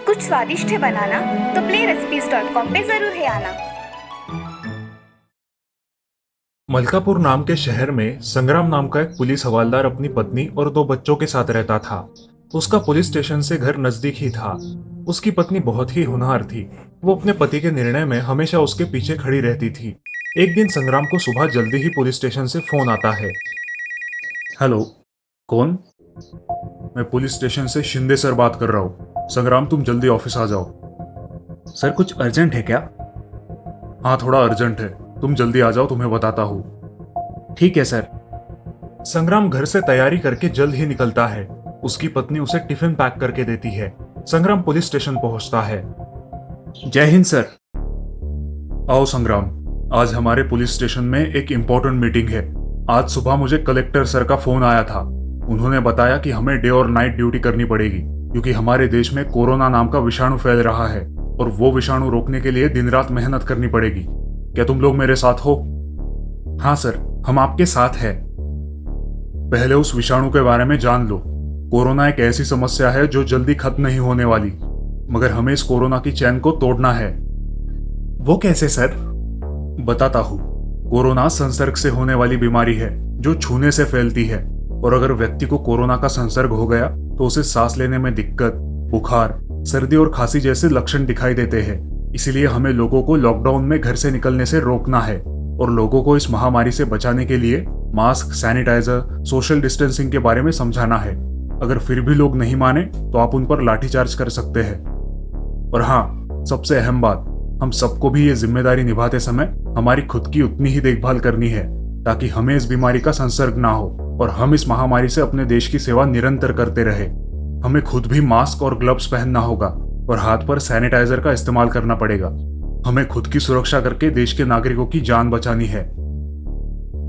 कुछ स्वादिष्ट है बनाना तो playrecipes.com पे जरूर है आना। मलकापुर नाम के शहर में संग्राम नाम का एक पुलिस हवलदार अपनी पत्नी और 2 बच्चों के साथ रहता था। उसका पुलिस स्टेशन से घर नजदीक ही था। उसकी पत्नी बहुत ही होनहार थी। वो अपने पति के निर्णय में हमेशा उसके पीछे खड़ी रहती थी। एक दिन संग्राम को सुबह जल्दी ही पुलिस स्टेशन से फोन आता है। हेलो, कौन? मैं पुलिस स्टेशन से शिंदे सर बात कर रहा हूँ। संग्राम, तुम जल्दी ऑफिस आ जाओ। सर, कुछ अर्जेंट है क्या? हाँ, थोड़ा अर्जेंट है। तुम जल्दी आ जाओ, तुम्हें बताता हूँ। ठीक है सर। संग्राम घर से तैयारी करके जल्द ही निकलता है। उसकी पत्नी उसे टिफिन पैक करके देती है। संग्राम पुलिस स्टेशन पहुंचता है। जय हिंद सर। आओ संग्राम, आज हमारे पुलिस स्टेशन में एक इम्पोर्टेंट मीटिंग है। आज सुबह मुझे कलेक्टर सर का फोन आया था। उन्होंने बताया कि हमें डे और नाइट ड्यूटी करनी पड़ेगी क्योंकि हमारे देश में कोरोना नाम का विषाणु फैल रहा है और वो विषाणु रोकने के लिए दिन रात मेहनत करनी पड़ेगी। क्या तुम लोग मेरे साथ हो? हाँ सर, हम आपके साथ हैं। पहले उस विषाणु के बारे में जान लो। कोरोना एक ऐसी समस्या है जो जल्दी खत्म नहीं होने वाली, मगर हमें इस कोरोना की चैन को तोड़ना है। वो कैसे सर? बताता हूँ। कोरोना संसर्ग से होने वाली बीमारी है जो छूने से फैलती है, और अगर व्यक्ति को कोरोना का संसर्ग हो गया तो उसे सांस लेने में दिक्कत, बुखार, सर्दी और खांसी जैसे लक्षण दिखाई देते हैं। इसीलिए हमें लोगों को लॉकडाउन में घर से निकलने से रोकना है और लोगों को इस महामारी से बचाने के लिए मास्क, सैनिटाइजर, सोशल डिस्टेंसिंग के बारे में समझाना है। अगर फिर भी लोग नहीं माने तो आप उन पर लाठीचार्ज कर सकते हैं। और हाँ, सबसे अहम बात, हम सबको भी ये जिम्मेदारी निभाते समय हमारी खुद की उतनी ही देखभाल करनी है ताकि हमें इस बीमारी का संसर्ग ना हो और हम इस महामारी से अपने देश की सेवा निरंतर करते रहे। हमें खुद भी मास्क और ग्लव्स पहनना होगा और हाथ पर सैनिटाइजर का इस्तेमाल करना पड़ेगा। हमें खुद की सुरक्षा करके देश के नागरिकों की जान बचानी है।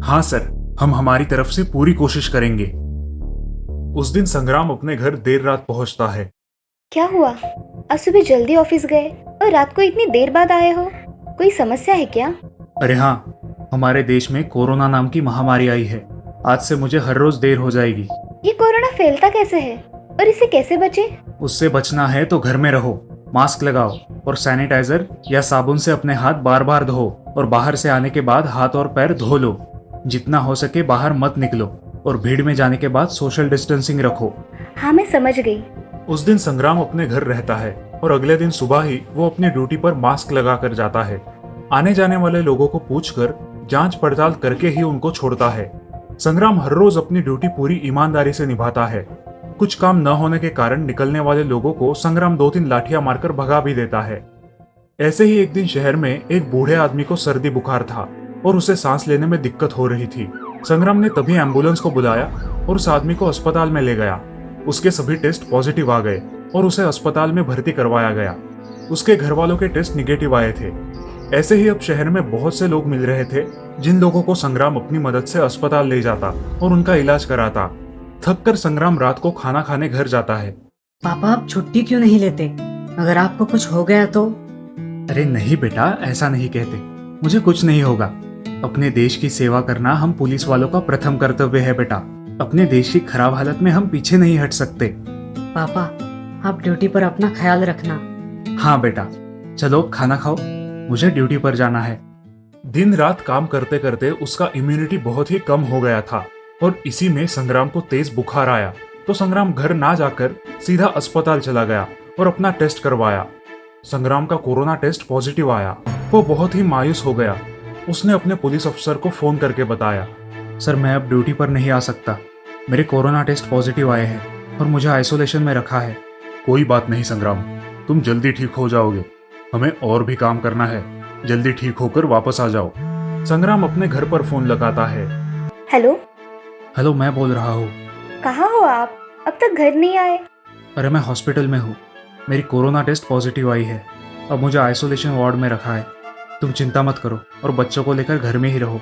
हाँ सर, हम हमारी तरफ से पूरी कोशिश करेंगे। उस दिन संग्राम अपने घर देर रात पहुंचता है। क्या हुआ? आज सुबह जल्दी ऑफिस गए और रात को इतनी देर बाद आए हो? कोई समस्या है क्या? अरे हाँ, हमारे देश में कोरोना नाम की महामारी आई है। आज से मुझे हर रोज देर हो जाएगी। ये कोरोना फैलता कैसे है और इससे कैसे बचे? उससे बचना है तो घर में रहो, मास्क लगाओ और सैनिटाइजर या साबुन से अपने हाथ बार बार धो और बाहर से आने के बाद हाथ और पैर धो लो। जितना हो सके बाहर मत निकलो और भीड़ में जाने के बाद सोशल डिस्टेंसिंग रखो। हाँ, मैं समझ गई। उस दिन संग्राम अपने घर रहता है और अगले दिन सुबह ही वो अपनी ड्यूटी पर मास्क लगा कर जाता है। आने जाने वाले लोगों को पूछकर जांच पड़ताल करके ही उनको छोड़ता है। संग्राम हर रोज अपनी ड्यूटी पूरी ईमानदारी से निभाता है। कुछ काम न होने के कारण निकलने वाले लोगों को संग्राम 2-3 लाठियां मारकर भगा भी देता है। ऐसे ही एक दिन शहर में एक बूढ़े आदमी को सर्दी बुखार था और उसे सांस लेने में दिक्कत हो रही थी। संग्राम ने तभी एम्बुलेंस को बुलाया और उस आदमी को अस्पताल में ले गया। उसके सभी टेस्ट पॉजिटिव आ गए और उसे अस्पताल में भर्ती करवाया गया। उसके घर वालों के टेस्ट निगेटिव आए थे। ऐसे ही अब शहर में बहुत से लोग मिल रहे थे जिन लोगों को संग्राम अपनी मदद से अस्पताल ले जाता और उनका इलाज कराता। थक कर संग्राम रात को खाना खाने घर जाता है। पापा, आप छुट्टी क्यों नहीं लेते? अगर आपको कुछ हो गया तो? अरे नहीं बेटा, ऐसा नहीं कहते। मुझे कुछ नहीं होगा। अपने देश की सेवा करना हम पुलिस वालों का प्रथम कर्तव्य है बेटा। अपने देश की खराब हालत में हम पीछे नहीं हट सकते। पापा, आप ड्यूटी पर अपना ख्याल रखना। हाँ बेटा, चलो खाना खाओ, मुझे ड्यूटी पर जाना है। दिन रात काम करते करते उसका इम्यूनिटी बहुत ही कम हो गया था और इसी में संग्राम को तेज बुखार आया तो संग्राम घर ना जाकर सीधा अस्पताल चला गया और अपना टेस्ट करवाया। संग्राम का कोरोना टेस्ट पॉजिटिव आया। वो बहुत ही मायूस हो गया। उसने अपने पुलिस अफसर को फोन करके बताया, सर मैं अब ड्यूटी पर नहीं आ सकता। मेरे कोरोना टेस्ट पॉजिटिव आए हैं और मुझे आइसोलेशन में रखा है। कोई बात नहीं संग्राम, तुम जल्दी ठीक हो जाओगे। हमें और भी काम करना है। जल्दी ठीक होकर वापस आ जाओ। संग्राम अपने घर पर फोन लगाता है। हेलो। हेलो, मैं बोल रहा हूँ। कहाँ हो आप? अब तक घर नहीं आए? अरे मैं हॉस्पिटल में हूँ। मेरी कोरोना टेस्ट पॉजिटिव आई है। अब मुझे आइसोलेशन वार्ड में रखा है। तुम चिंता मत करो और बच्चों को लेकर घर में ही रहो।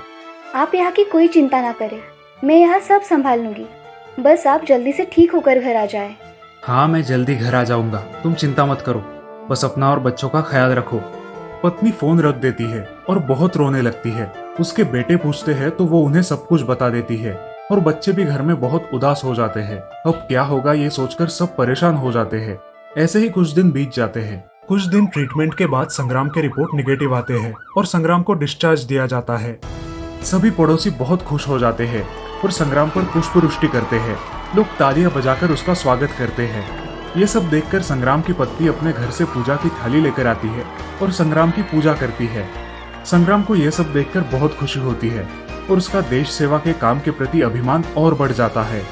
आप यहाँ की कोई चिंता ना करें, मैं यहाँ सब संभाल लूंगी। बस आप जल्दी से ठीक होकर घर आ जाए। हाँ, मैं जल्दी घर आ जाऊंगा, तुम चिंता मत करो। बस अपना और बच्चों का ख्याल रखो। पत्नी फोन रख देती है और बहुत रोने लगती है। उसके बेटे पूछते हैं तो वो उन्हें सब कुछ बता देती है और बच्चे भी घर में बहुत उदास हो जाते हैं। अब क्या होगा ये सोचकर सब परेशान हो जाते हैं। ऐसे ही कुछ दिन बीत जाते हैं। कुछ दिन ट्रीटमेंट के बाद संग्राम के रिपोर्ट निगेटिव आते हैं और संग्राम को डिस्चार्ज दिया जाता है। सभी पड़ोसी बहुत खुश हो जाते हैं और संग्राम पर पुष्पवृष्टि करते हैं। लोग तालियां बजाकर उसका स्वागत करते हैं। ये सब देखकर संग्राम की पत्नी अपने घर से पूजा की थाली लेकर आती है और संग्राम की पूजा करती है। संग्राम को यह सब देखकर बहुत खुशी होती है और उसका देश सेवा के काम के प्रति अभिमान और बढ़ जाता है।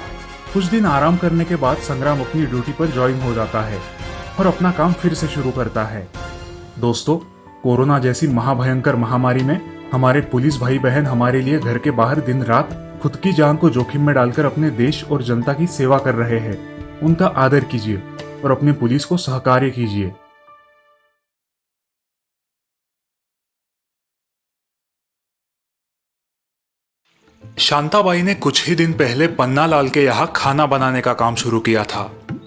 कुछ दिन आराम करने के बाद संग्राम अपनी ड्यूटी पर ज्वाइन हो जाता है और अपना काम फिर से शुरू करता है। दोस्तों, कोरोना जैसी महाभयंकर महामारी में हमारे पुलिस भाई बहन हमारे लिए घर के बाहर दिन रात खुद की जान को जोखिम में डालकर अपने देश और जनता की सेवा कर रहे हैं। उनका आदर कीजिए और अपनी पुलिस को सहकार्य कीजिए। शांताबाई ने कुछ ही दिन पहले पन्नालाल के यहाँ खाना बनाने का काम शुरू किया था।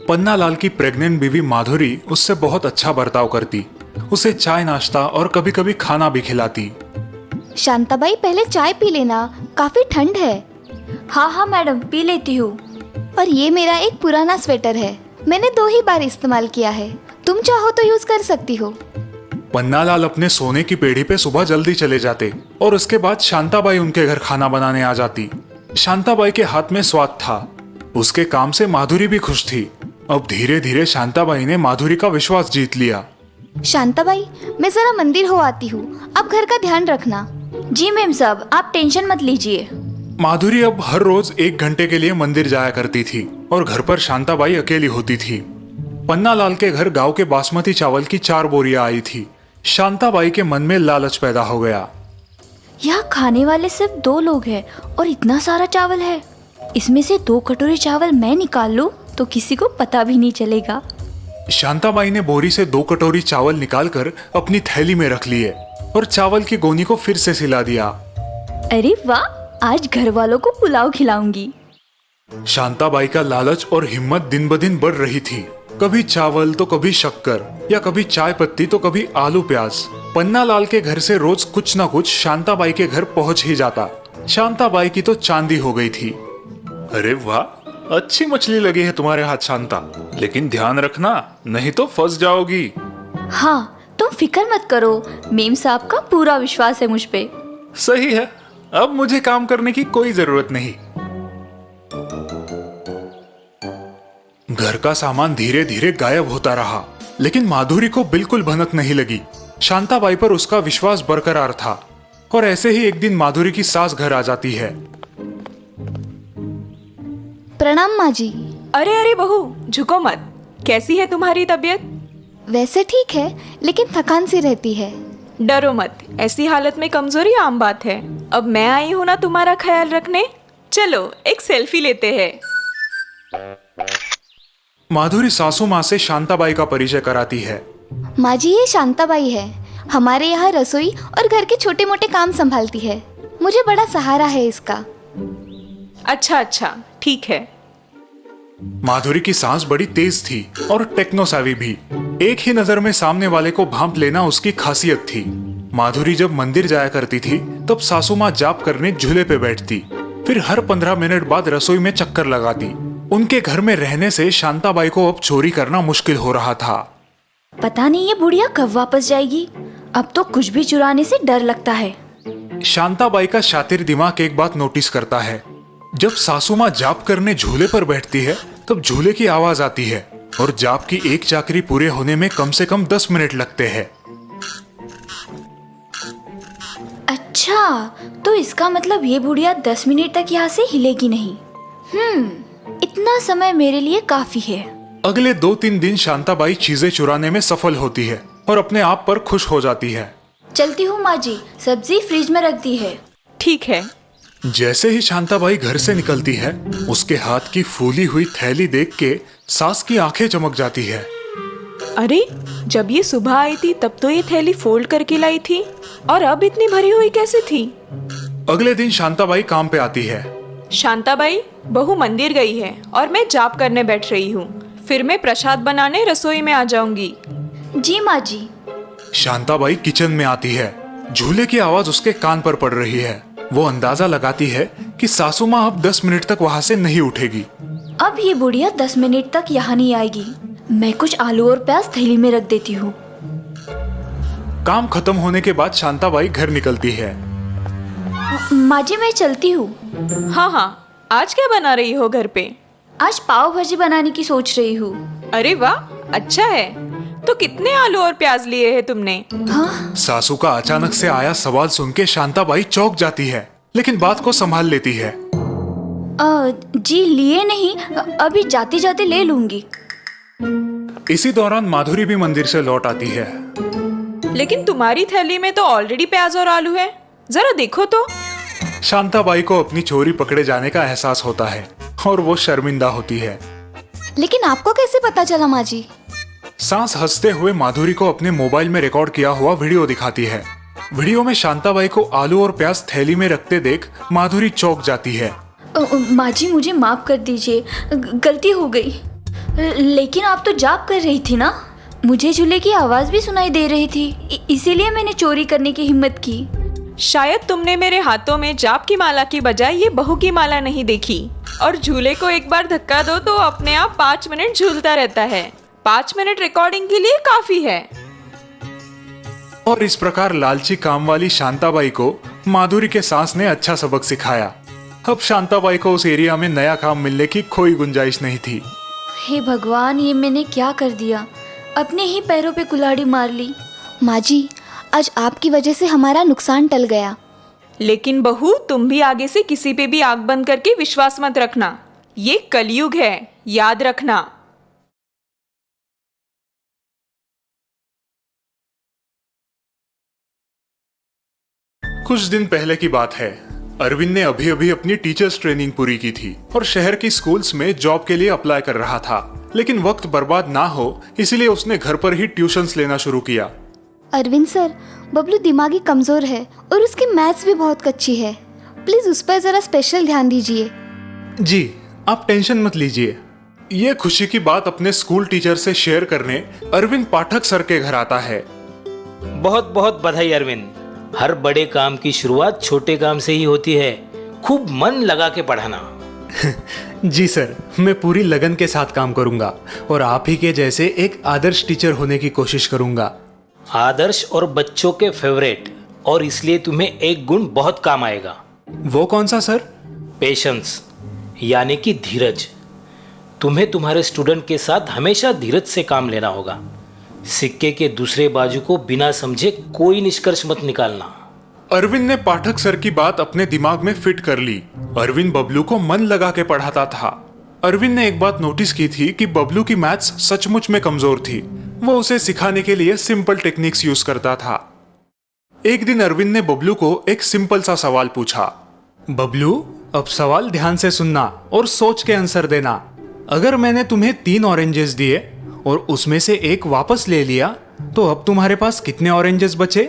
पन्नालाल की प्रेग्नेंट बीवी माधुरी उससे बहुत अच्छा बर्ताव करती, उसे चाय नाश्ता और कभी कभी खाना भी खिलाती। शांताबाई, पहले चाय पी लेना, काफी ठंड है। हाँ हाँ मैडम, पी लेती हूँ। और ये मेरा एक पुराना स्वेटर है, मैंने 2 ही बार इस्तेमाल किया है, तुम चाहो तो यूज कर सकती हो। पन्नालाल अपने सोने की पेढ़ी पे सुबह जल्दी चले जाते और उसके बाद शांताबाई उनके घर खाना बनाने आ जाती। शांताबाई के हाथ में स्वाद था, उसके काम से माधुरी भी खुश थी। अब धीरे धीरे शांताबाई ने माधुरी का विश्वास जीत लिया। शांताबाई, मैं जरा मंदिर हो आती हूँ, आप घर का ध्यान रखना। जी मैम साहब, आप टेंशन मत लीजिए। माधुरी अब हर रोज 1 घंटे के लिए मंदिर जाया करती थी और घर पर शांताबाई अकेली होती थी। पन्नालाल के घर गांव के बासमती चावल की 4 बोरियां आई थी। शांताबाई के मन में लालच पैदा हो गया। यहाँ खाने वाले सिर्फ 2 लोग हैं और इतना सारा चावल है। इसमें से 2 कटोरी चावल मैं निकाल लूं तो किसी को पता भी नहीं चलेगा। शांताबाई ने बोरी से 2 कटोरी चावल निकालकर अपनी थैली में रख लिए और चावल की गोनी को फिर से सिला दिया। अरे वाह, आज घर वालों को पुलाव खिलाऊंगी। शांताबाई का लालच और हिम्मत दिन ब दिन बढ़ रही थी। कभी चावल तो कभी शक्कर, या कभी चाय पत्ती तो कभी आलू प्याज। पन्नालाल के घर से रोज कुछ न कुछ शांताबाई के घर पहुंच ही जाता। शांताबाई की तो चांदी हो गई थी। अरे वाह, अच्छी मछली लगी है तुम्हारे हाथ शांता, लेकिन ध्यान रखना नहीं तो फंस जाओगी। हाँ, तुम फिक्र मत करो, मेम साहब का पूरा विश्वास है मुझ पे। सही है, अब मुझे काम करने की कोई जरूरत नहीं। घर का सामान धीरे धीरे गायब होता रहा, लेकिन माधुरी को बिल्कुल भनक नहीं लगी। शांताबाई पर उसका विश्वास बरकरार था। और ऐसे ही एक दिन माधुरी की सास घर आ जाती है। प्रणाम माँ जी। अरे अरे बहू, झुको मत। कैसी है तुम्हारी तबीयत? वैसे ठीक है, लेकिन थकान सी रहती है। डरो मत, ऐसी हालत में कमजोरी आम बात है। अब मैं आई हूँ ना तुम्हारा ख्याल रखने। चलो एक सेल्फी लेते हैं। माधुरी सासू माँ से शांताबाई का परिचय कराती है। माँ जी, ये शांताबाई है, हमारे यहाँ रसोई और घर के छोटे मोटे काम संभालती है। मुझे बड़ा सहारा है इसका। अच्छा अच्छा, ठीक है। माधुरी की सांस बड़ी तेज थी और टेक्नो savvy भी। एक ही नजर में सामने वाले को भांप लेना उसकी खासियत थी। माधुरी जब मंदिर जाया करती थी तब सासू माँ जाप करने झूले पे बैठती, फिर हर 15 मिनट बाद रसोई में चक्कर लगाती। उनके घर में रहने से शांताबाई को अब चोरी करना मुश्किल हो रहा था। पता नहीं ये बुढ़िया कब वापस जाएगी। अब तो कुछ भी चुराने से डर लगता है। शांताबाई का शातिर दिमाग एक बात नोटिस करता है। जब सासू माँ जाप करने झूले पर बैठती है तब झूले की आवाज आती है और जाप की एक चाकरी पूरे होने में कम से कम 10 मिनट लगते हैं। अच्छा, तो इसका मतलब ये बुढ़िया 10 मिनट तक यहाँ से हिलेगी नहीं। इतना समय मेरे लिए काफी है। अगले 2-3 दिन शांताबाई चीजें चुराने में सफल होती है और अपने आप पर खुश हो जाती है। चलती हूँ माँ जी, सब्जी फ्रिज में रख दी है। ठीक है। जैसे ही शांताबाई घर से निकलती है, उसके हाथ की फूली हुई थैली देख के सास की आंखें चमक जाती है। अरे, जब ये सुबह आई थी तब तो ये थैली फोल्ड करके लाई थी, और अब इतनी भरी हुई कैसे थी? अगले दिन शांताबाई काम पे आती है। शांताबाई, बहू मंदिर गई है और मैं जाप करने बैठ रही हूँ। फिर मैं प्रसाद बनाने रसोई में आ जाऊंगी। जी माँ जी। शांताबाई किचन में आती है। झूले की आवाज उसके कान पर पड़ रही है। वो अंदाजा लगाती है कि सासू माँ अब 10 मिनट तक वहाँ से नहीं उठेगी। अब ये बुढ़िया 10 मिनट तक यहाँ नहीं आएगी। मैं कुछ आलू और प्याज थैली में रख देती हूँ। काम खत्म होने के बाद शांताबाई घर निकलती है। माँ जी, मैं चलती हूँ। हाँ हाँ, आज क्या बना रही हो घर पे? आज पाव भाजी बनाने की सोच रही हूँ। अरे वाह, अच्छा है। तो कितने आलू और प्याज लिए हैं तुमने? हाँ, सासू का अचानक से आया सवाल सुन के शांताबाई चौंक जाती है, लेकिन बात को संभाल लेती है। जी लिए नहीं, अभी जाते जाते ले लूंगी। इसी दौरान माधुरी भी मंदिर से लौट आती है। लेकिन तुम्हारी थैली में तो ऑलरेडी प्याज और आलू है, जरा देखो तो। शांताबाई को अपनी चोरी पकड़े जाने का एहसास होता है और वो शर्मिंदा होती है। लेकिन आपको कैसे पता चला माँ जी? सांस हंसते हुए माधुरी को अपने मोबाइल में रिकॉर्ड किया हुआ वीडियो दिखाती है। वीडियो में शांताबाई को आलू और प्याज थैली में रखते देख माधुरी चौंक जाती है। माँ जी, मुझे माफ कर दीजिए, गलती हो गई। लेकिन आप तो जाप कर रही थी ना, मुझे झूले की आवाज भी सुनाई दे रही थी, इसीलिए मैंने चोरी करने की हिम्मत की। शायद तुमने मेरे हाथों में जाप की माला की बजाय ये बहू की माला नहीं देखी। और झूले को एक बार धक्का दो तो अपने आप 5 मिनट झूलता रहता है। 5 मिनट रिकॉर्डिंग के लिए काफी है। और इस प्रकार लालची काम वाली शांताबाई को माधुरी के सास ने अच्छा सबक सिखाया। अब शांताबाई को उस एरिया में नया काम मिलने की कोई गुंजाइश नहीं थी। हे भगवान, ये मैंने क्या कर दिया? अपने ही पैरों पे कुल्हाड़ी मार ली। माँ जी, आज आपकी वजह से हमारा नुकसान टल गया। लेकिन बहू, तुम भी आगे से किसी पे भी आंख बंद करके विश्वास मत रखना। ये कलयुग है, याद रखना। कुछ दिन पहले की बात है। अरविंद ने अभी अभी अपनी टीचर्स ट्रेनिंग पूरी की थी और शहर की स्कूल्स में जॉब के लिए अप्लाई कर रहा था। लेकिन वक्त बर्बाद ना हो इसलिए उसने घर पर ही ट्यूशंस लेना शुरू किया। अरविंद सर, बबलू दिमागी कमजोर है और उसकी मैथ्स भी बहुत कच्ची है। प्लीज उस पर जरा स्पेशल ध्यान दीजिए। जी, आप टेंशन मत लीजिए। ये खुशी की बात अपने स्कूल टीचर से शेयर करने अरविंद पाठक सर के घर आता है। बहुत बहुत बधाई अरविंद। हर बड़े काम की शुरुआत छोटे काम से ही होती है। खूब मन लगा के पढ़ाना। जी सर, मैं पूरी लगन के साथ काम करूंगा और आप ही के जैसे एक आदर्श टीचर होने की कोशिश करूंगा। आदर्श और बच्चों के फेवरेट, और इसलिए तुम्हें एक गुण बहुत काम आएगा। वो कौन सा सर? पेशेंस, यानी कि धीरज। तुम्हें तुम्हारे स्टूडेंट के साथ हमेशा धीरज से काम लेना होगा। सिक्के के दूसरे बाजू को बिना समझे कोई निष्कर्ष मत निकालना। अरविंद ने पाठक सर की बात अपने दिमाग में फिट कर ली। अरविंद बबलू को मन लगा के पढ़ाता था। अरविंद ने एक बात नोटिस की थी कि बबलू की मैथ्स सचमुच में कमजोर थी। वो उसे सिखाने के लिए सिंपल टेक्निक्स यूज करता था। एक दिन अरविंद ने बबलू को एक सिंपल सा सवाल पूछा। बबलू, अब सवाल ध्यान से सुनना और सोच के आंसर देना। अगर मैंने तुम्हें 3 ऑरेंजेस दिए और उसमें से एक वापस ले लिया तो अब तुम्हारे पास कितने ऑरेंजेस बचे?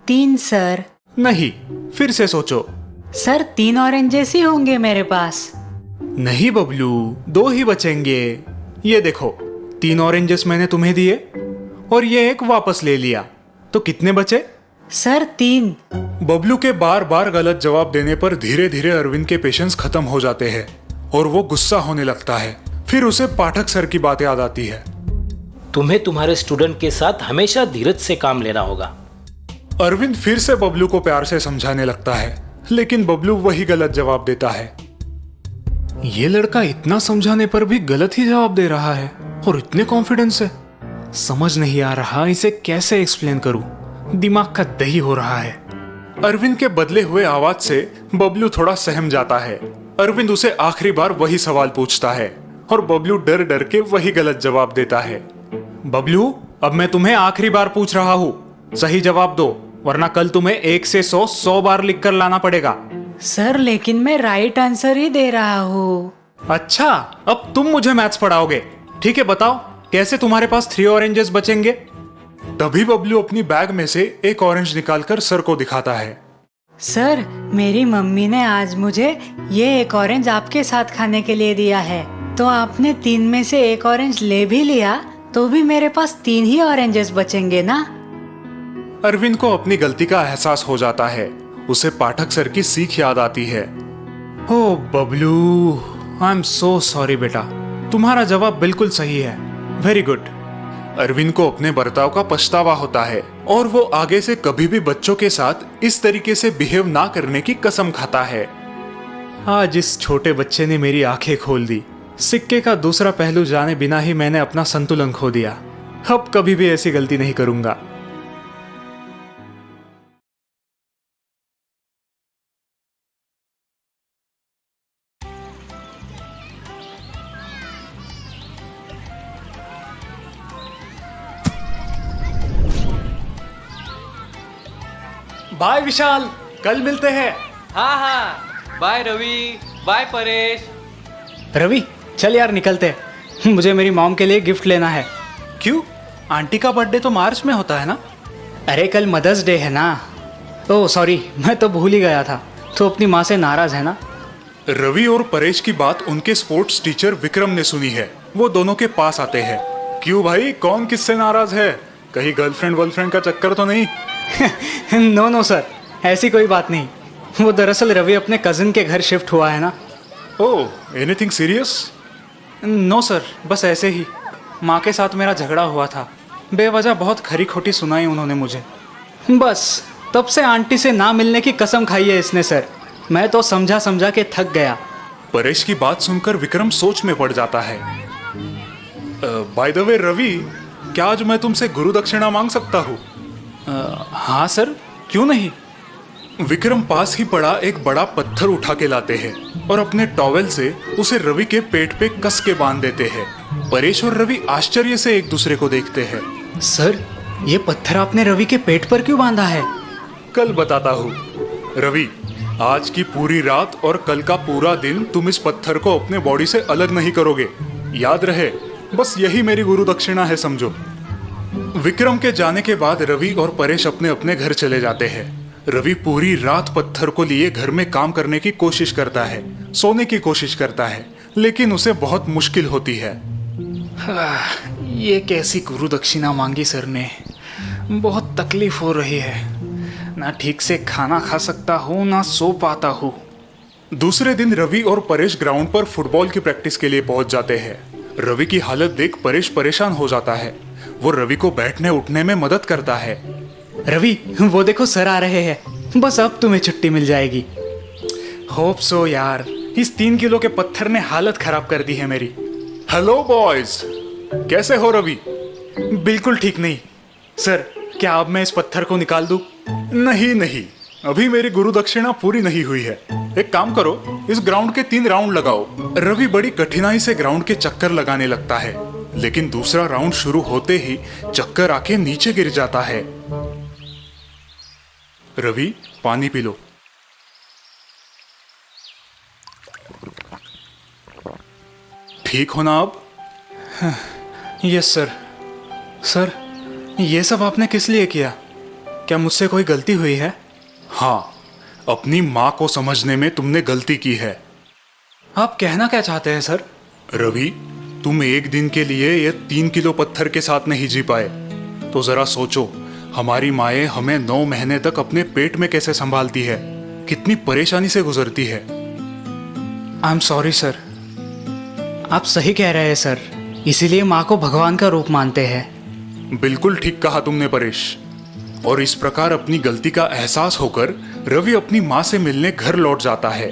3 सर। नहीं, फिर से सोचो। सर 3 ऑरेंजेस ही होंगे मेरे पास। नहीं बबलू, 2 ही बचेंगे। ये देखो, 3 ऑरेंजेस मैंने तुम्हें दिए और ये एक वापस ले लिया, तो कितने बचे? सर 3। बबलू के बार बार गलत जवाब देने पर धीरे धीरे अरविंद के पेशेंस खत्म हो जाते हैं और वो गुस्सा होने लगता है। फिर उसे पाठक सर की बात याद आती है। तुम्हें तुम्हारे स्टूडेंट के साथ हमेशा धीरज से काम लेना होगा। अरविंद फिर से बबलू को प्यार से समझाने लगता है, लेकिन बबलू वही गलत जवाब देता है। ये लड़का इतना समझाने पर भी गलत ही जवाब दे रहा है और इतने कॉन्फिडेंस से। समझ नहीं आ रहा इसे कैसे एक्सप्लेन करूं। दिमाग का दही हो रहा है। अरविंद के बदले हुए आवाज से बबलू थोड़ा सहम जाता है। अरविंद उसे आखिरी बार वही सवाल पूछता है और बबलू डर डर के वही गलत जवाब देता है। बबलू, अब मैं तुम्हें आखिरी बार पूछ रहा हूँ, सही जवाब दो, वरना कल तुम्हें 1 से 100 बार लिख कर लाना पड़ेगा। सर लेकिन मैं राइट आंसर ही दे रहा हूँ। अच्छा, अब तुम मुझे मैथ्स पढ़ाओगे? ठीक है, बताओ कैसे तुम्हारे पास 3 ऑरेंजेस बचेंगे? तभी बबलू अपनी बैग में से एक ऑरेंज निकालकर सर को दिखाता है। सर, मेरी मम्मी ने आज मुझे ये एक ऑरेंज आपके साथ खाने के लिए दिया है, तो आपने 3 में से एक ऑरेंज ले भी लिया तो भी मेरे पास 3 ही ऑरेंजेस बचेंगे ना? अरविंद को अपनी गलती का एहसास हो जाता है उसे पाठक सर की सीख याद आती है। ओ Bablu, I am so sorry बेटा, तुम्हारा जवाब बिल्कुल सही है। Very good. अरविंद को अपने बर्ताव का पछतावा होता है और वो आगे से कभी भी बच्चों के साथ इस तरीके से बिहेव ना करने की कसम खाता है। आज इस छोटे बच्चे ने मेरी आंखें खोल दी। सिक्के का दूसरा पहलू जाने बिना ही मैंने अपना संतुलन खो दिया। अब कभी भी ऐसी गलती नहीं करूंगा। बाय विशाल, कल मिलते हैं। हाँ हाँ, बाय रवि, बाय परेश। रवि चल यार निकलते हैं, मुझे मेरी मॉम के लिए गिफ्ट लेना है। क्यों? आंटी का बर्थडे तो मार्च में होता है ना? अरे कल मदर्स डे है ना। ओह सॉरी, मैं तो भूल ही गया था। तो अपनी माँ से नाराज है ना? रवि और परेश की बात उनके स्पोर्ट्स टीचर विक्रम ने सुनी है। वो दोनों के पास आते हैं। क्यों भाई, कौन किससे नाराज है? कहीं गर्लफ्रेंड वर्लफ्रेंड का चक्कर तो नहीं? नो नो सर, ऐसी कोई बात नहीं। वो दरअसल रवि अपने कजिन के घर शिफ्ट हुआ है ना। ओह, एनीथिंग सीरियस? नो सर, बस ऐसे ही। माँ के साथ मेरा झगड़ा हुआ था। बेवजह बहुत खरी खोटी सुनाई उन्होंने मुझे। बस तब से आंटी से ना मिलने की कसम खाई है इसने सर। मैं तो समझा समझा के थक गया। परेश की बात सुनकर विक्रम सोच में पड़ जाता है। बाय द वे रवि, क्या आज मैं तुमसे गुरु दक्षिणा मांग सकता हूँ? हाँ सर, क्यों नहीं। विक्रम पास ही पड़ा एक बड़ा पत्थर उठा के लाते हैं और अपने टॉवेल से उसे रवि के पेट पे कस के बांध देते हैं। परेश और रवि आश्चर्य से एक दूसरे को देखते हैं। सर, ये पत्थर आपने रवि के पेट पर क्यों बांधा है? कल बताता हूँ। रवि, आज की पूरी रात और कल का पूरा दिन तुम इस पत्थर को अपने बॉडी से अलग नहीं करोगे। याद रहे, बस यही मेरी गुरु दक्षिणा है, समझो। विक्रम के जाने के बाद रवि और परेश अपने अपने घर चले जाते हैं। रवि पूरी रात पत्थर को लिए घर में काम करने की कोशिश करता है, सोने की कोशिश करता है, लेकिन उसे बहुत मुश्किल होती है। ये कैसी गुरु दक्षिणा मांगी सर ने। बहुत तकलीफ हो रही है। ना ठीक से खाना खा सकता हूँ, ना सो पाता हूँ। दूसरे दिन रवि और परेश ग्राउंड पर फुटबॉल की प्रैक्टिस के लिए पहुंच जाते हैं। रवि की हालत देख परेश परेशान हो जाता है। वो रवि को बैठने उठने में मदद करता है। रवि, वो देखो सर आ रहे हैं। बस अब तुम्हें छुट्टी मिल जाएगी। होप सो यार। इस 3 किलो के पत्थर ने हालत खराब कर दी है मेरी। हेलो बॉयज, कैसे हो रवि? बिल्कुल ठीक नहीं सर। क्या अब मैं इस पत्थर को निकाल दूं? नहीं नहीं, अभी मेरी गुरु दक्षिणा पूरी नहीं हुई है। एक काम करो, इस ग्राउंड के 3 राउंड लगाओ। रवि बड़ी कठिनाई से ग्राउंड के चक्कर लगाने लगता है, लेकिन दूसरा राउंड शुरू होते ही चक्कर आके नीचे गिर जाता है। रवि, पानी पी लो। ठीक हो ना अब? Yes sir. सर, ये सब आपने किस लिए किया? क्या मुझसे कोई गलती हुई है? हाँ, अपनी माँ को समझने में तुमने गलती की है। आप कहना क्या चाहते हैं सर? रवि, तुम एक दिन के लिए ये 3 किलो पत्थर के साथ नहीं जी पाए, तो जरा सोचो, हमारी माएँ हमें 9 महीने तक अपने पेट में कैसे संभालती है, कितनी परेशानी से गुजरती है। I am sorry sir. आप सही कह रहे हैं सर। इसीलिए माँ को भगवान का रूप मानते हैं। बिल्कुल ठीक कहा तुमने परेश। और इस प्रकार अपनी गलती का एहसास होकर रवि अपनी माँ से मिलने घर लौट जाता है।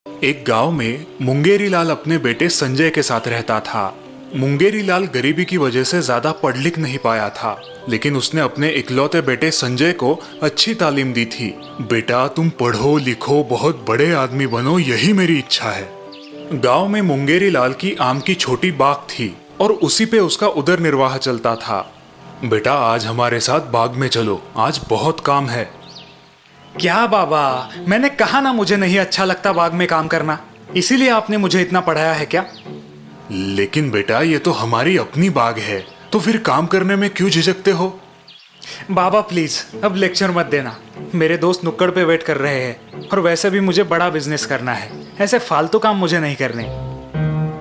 एक गांव में मुंगेरी लाल अपने बेटे संजय के साथ रहता था। मुंगेरी लाल गरीबी की वजह से ज्यादा पढ़ लिख नहीं पाया था, लेकिन उसने अपने इकलौते बेटे संजय को अच्छी तालीम दी थी। बेटा, तुम पढ़ो लिखो, बहुत बड़े आदमी बनो, यही मेरी इच्छा है। गांव में मुंगेरी लाल की आम की छोटी बाग थी और उसी पे उसका उदर निर्वाह चलता था। बेटा, आज हमारे साथ बाग में चलो, आज बहुत काम है। क्या बाबा, मैंने कहा ना मुझे नहीं अच्छा लगता बाग में काम करना। इसीलिए आपने मुझे इतना पढ़ाया है क्या? लेकिन बेटा, ये तो हमारी अपनी बाग है, तो फिर काम करने में क्यों झिझकते हो? बाबा प्लीज अब लेक्चर मत देना। मेरे दोस्त नुक्कड़ पे वेट कर रहे हैं और वैसे भी मुझे बड़ा बिजनेस करना है। ऐसे फालतू काम मुझे नहीं करने।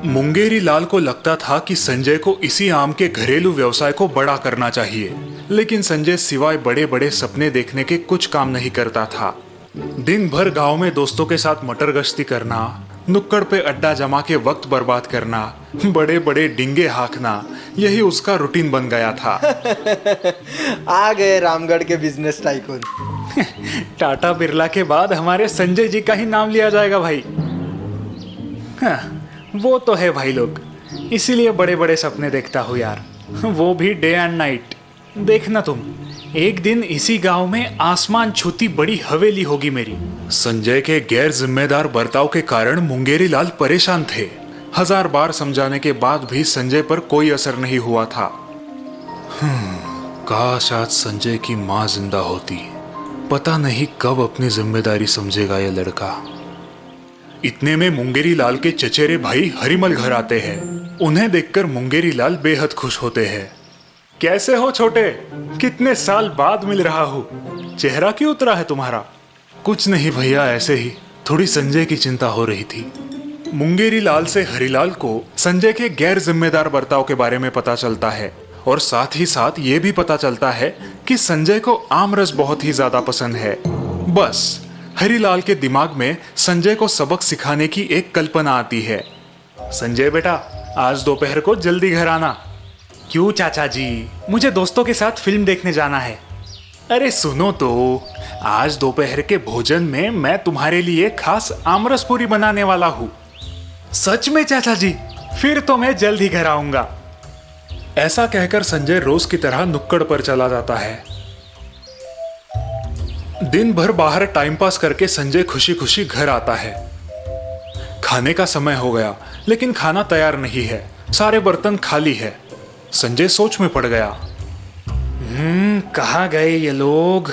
मुंगेरी लाल को लगता था कि संजय को इसी आम के घरेलू व्यवसाय को बड़ा करना चाहिए, लेकिन संजय सिवाय बड़े बड़े सपने देखने के कुछ काम नहीं करता था। दिन भर गांव में दोस्तों के साथ मटर गश्ती करना, नुक्कड़ पे अड्डा जमा के वक्त बर्बाद करना, बड़े बड़े डिंगे हाँकना, यही उसका रूटीन बन गया था। आ गए रामगढ़ के बिजनेस टाइकून। टाटा बिरला के बाद हमारे संजय जी का ही नाम लिया जाएगा भाई। हाँ, वो तो है भाई लोग, इसीलिए बड़े बड़े सपने देखता हूँ यार, वो भी डे एंड नाइट। देखना तुम, एक दिन इसी गांव में आसमान छूती बड़ी हवेली होगी मेरी। संजय के गैर जिम्मेदार बर्ताव के कारण मुंगेरी लाल परेशान थे। 1000 बार समझाने के बाद भी संजय पर कोई असर नहीं हुआ था। काश आज संजय की माँ जिंदा होती, पता नहीं कब अपनी जिम्मेदारी समझेगा ये लड़का। इतने में मुंगेरी लाल के चचेरे भाई हरिमल घर आते हैं। उन्हें देखकर मुंगेरी लाल बेहद खुश होते हैं। कैसे हो छोटे, कितने साल बाद मिल रहा हूँ, चेहरा क्यों उतरा है तुम्हारा? कुछ नहीं भैया, ऐसे ही थोड़ी संजय की चिंता हो रही थी। मुंगेरी लाल से हरिलाल को संजय के गैर जिम्मेदार बर्ताव के बारे में पता चलता है, और साथ ही साथ ये भी पता चलता है कि संजय को आम रस बहुत ही ज्यादा पसंद है। बस हरिलाल के दिमाग में संजय को सबक सिखाने की एक कल्पना आती है। संजय बेटा, आज दोपहर को जल्दी घर आना। क्यों चाचा जी, मुझे दोस्तों के साथ फिल्म देखने जाना है। अरे सुनो तो, आज दोपहर के भोजन में मैं तुम्हारे लिए खास आमरस पूरी बनाने वाला हूँ। सच में चाचा जी? फिर तो मैं जल्द ही घर आऊंगा। ऐसा कहकर संजय रोज की तरह नुक्कड़ पर चला जाता है। दिन भर बाहर टाइम पास करके संजय खुशी खुशी घर आता है। खाने का समय हो गया, लेकिन खाना तैयार नहीं है, सारे बर्तन खाली है। संजय सोच में पड़ गया। कहाँ गए ये लोग?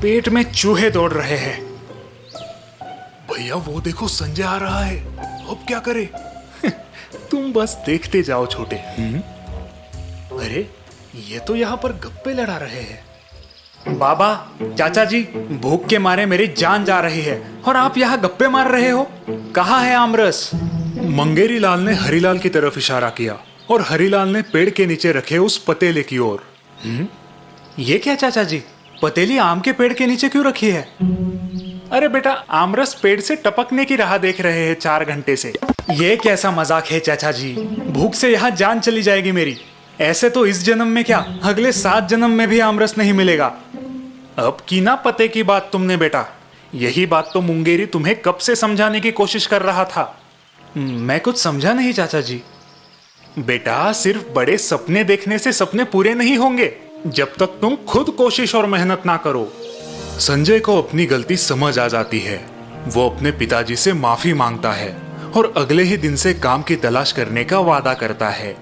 पेट में चूहे दौड़ रहे हैं। भैया वो देखो, संजय आ रहा है, अब क्या करे? तुम बस देखते जाओ छोटे। अरे ये तो यहाँ पर गप्पे लड़ा रहे हैं। बाबा, चाचा जी, भूख के मारे मेरी जान जा रही है और आप यहाँ गप्पे मार रहे हो। कहाँ है आमरस? मुंगेरी लाल ने हरिलाल की तरफ इशारा किया और हरिलाल ने पेड़ के नीचे रखे उस पतेले की ओर। ये क्या चाचा जी, पतेली आम के पेड़ के नीचे क्यों रखी है? अरे बेटा, आमरस पेड़ से टपकने की राह देख रहे हैं 4 घंटे से। ये कैसा मजाक है चाचा जी, भूख से यहाँ जान चली जाएगी मेरी। ऐसे तो इस जन्म में क्या, अगले 7 जन्म में भी आमरस नहीं मिलेगा। अब की ना पते की बात तुमने बेटा, यही बात तो मुंगेरी तुम्हें कब से समझाने की कोशिश कर रहा था। मैं कुछ समझा नहीं चाचा जी। बेटा, सिर्फ बड़े सपने देखने से सपने पूरे नहीं होंगे जब तक तुम खुद कोशिश और मेहनत ना करो। संजय को अपनी गलती समझ आ जाती है। वो अपने पिताजी से माफी मांगता है और अगले ही दिन से काम की तलाश करने का वादा करता है।